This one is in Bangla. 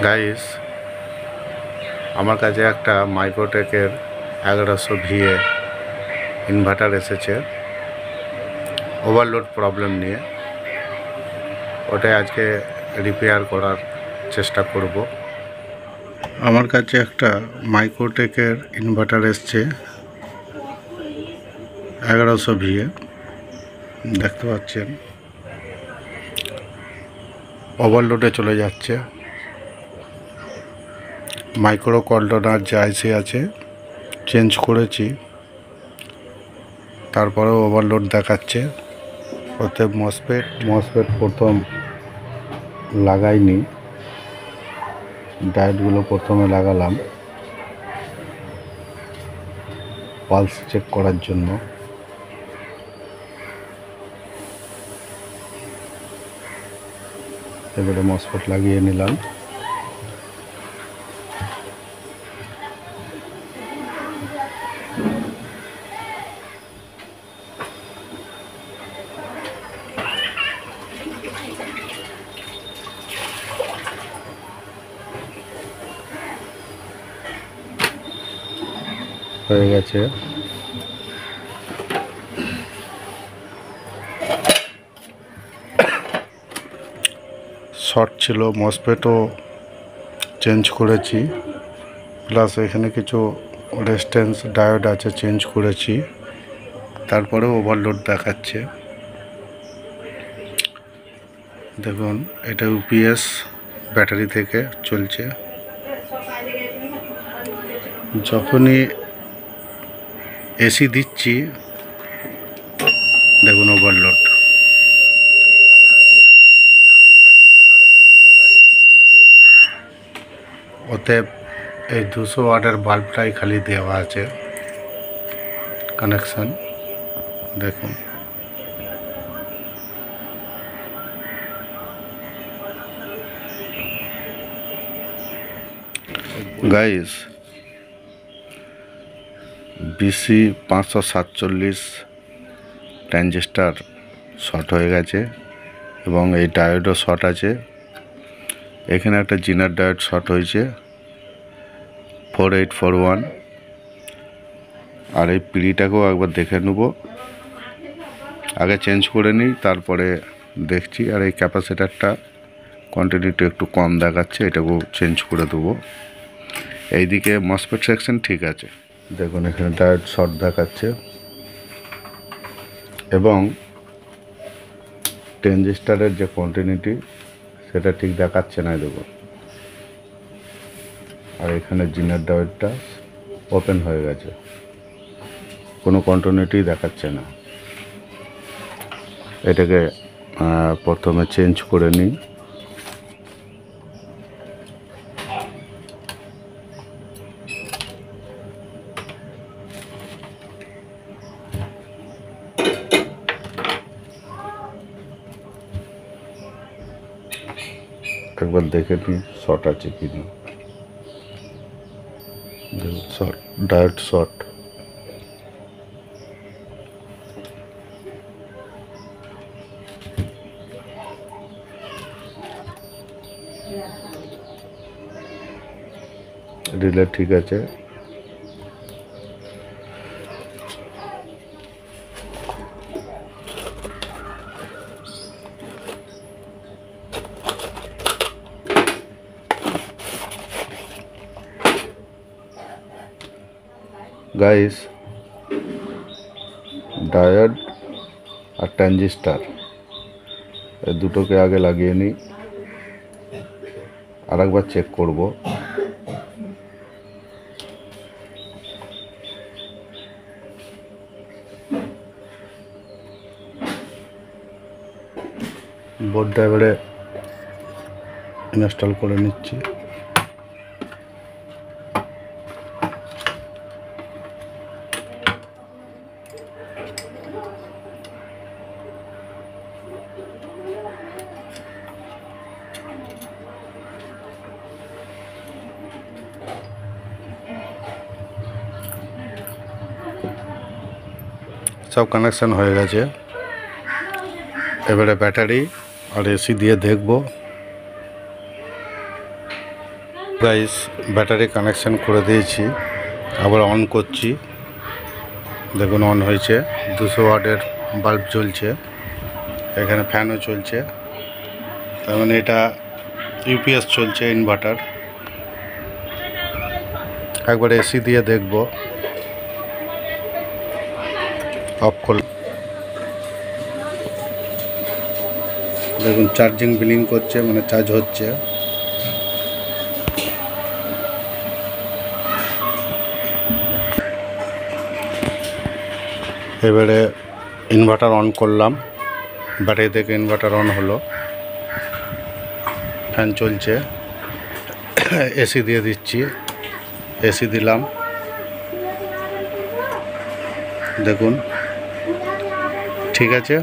গাইস, আমার কাছে একটা মাইক্রোটেকের 1100 ভিএ ইনভার্টার এসেছে ওভারলোড প্রবলেম নিয়ে। ওটাই আজকে রিপেয়ার করার চেষ্টা করব। আমার কাছে একটা মাইক্রোটেকের ইনভার্টার এসছে 1100 ভিএ, দেখতে পাচ্ছেন ওভারলোডে চলে যাচ্ছে। মাইক্রো কন্ট্রোলার যে আইসি আছে চেঞ্জ করেছি, তারপরেও ওভারলোড দেখাচ্ছে। ওতে মসফেট প্রথম লাগাইনি, ডায়োডগুলো প্রথমে লাগালাম পালস চেক করার জন্য। এবারে মসফেট লাগিয়ে নিলাম। হয়ে গেছে। শর্ট ছিল, মসফেটও চেঞ্জ করেছি, প্লাস এখানে কিছু রেজিস্ট্যান্স ডায়োড আছে চেঞ্জ করেছি, তারপরেও ওভারলোড দেখাচ্ছে। দেখুন, এটা ইউপিএস ব্যাটারি থেকে চলছে। যখনই এসি দিচ্ছি দেখুন ওভারলোড। ওতে এই 200 ওয়াটের বাল্বটাই খালি দেওয়া আছে কানেকশান। দেখুন, গাইস, BC 547 ট্রানজিস্টার শর্ট হয়ে গেছে এবং এই ডায়োডও শর্ট আছে। এখানে একটা জিনার ডায়োড শর্ট হয়েছে 4841। আর এই পিড়িটাকেও একবার দেখে নেব, আগে চেঞ্জ করে নিই তারপরে দেখছি। আর এই ক্যাপাসিটারটা কন্টিনিউটি একটু কম দেখাচ্ছে, এটাকেও চেঞ্জ করে দেবো। এইদিকে মসফেট সেকশন ঠিক আছে। দেখুন, এখানে ডায়োড শর্ট দেখাচ্ছে এবং ট্রানজিস্টারের যে কন্টিনিউটি সেটা ঠিক দেখাচ্ছে না, দেখুন। আর এখানে জিনার ডায়োডটা ওপেন হয়ে গেছে, কোনো কন্টিনিউটি দেখাচ্ছে না। এটাকে প্রথমে চেঞ্জ করে নিই। একবার দেখে নিই শর্ট আছে কি না। Short, diode short. রিলে ঠিক আছে। গাইস, ডায়োড আর ট্রানজিস্টার এই দুটোকে আগে লাগিয়ে নিই, আর একবার চেক করব। বোর্ডটা এবারে ইনস্টল করে নিচ্ছি। সব কানেকশান হয়ে গেছে। এবারে ব্যাটারি আর এসি দিয়ে দেখব। গাইস ব্যাটারি কানেকশন করে দিয়েছি, আবার অন করছি। দেখুন অন হয়েছে, 200 ওয়াটের বাল্ব জ্বলছে, এখানে ফ্যানও চলছে, তার মানে এটা ইউপিএস চলছে, ইনভার্টার। একবার এসি দিয়ে দেখব, অফ করলাম। দেখুন চার্জিং বিলিং করছে, মানে চার্জ হচ্ছে। এবারে ইনভার্টার অন করলাম, ব্যাটারি থেকে ইনভার্টার অন হলো, ফ্যান চলছে, এসি দিয়ে দিচ্ছি, এসি দিলাম। দেখুন ঠিক আছে।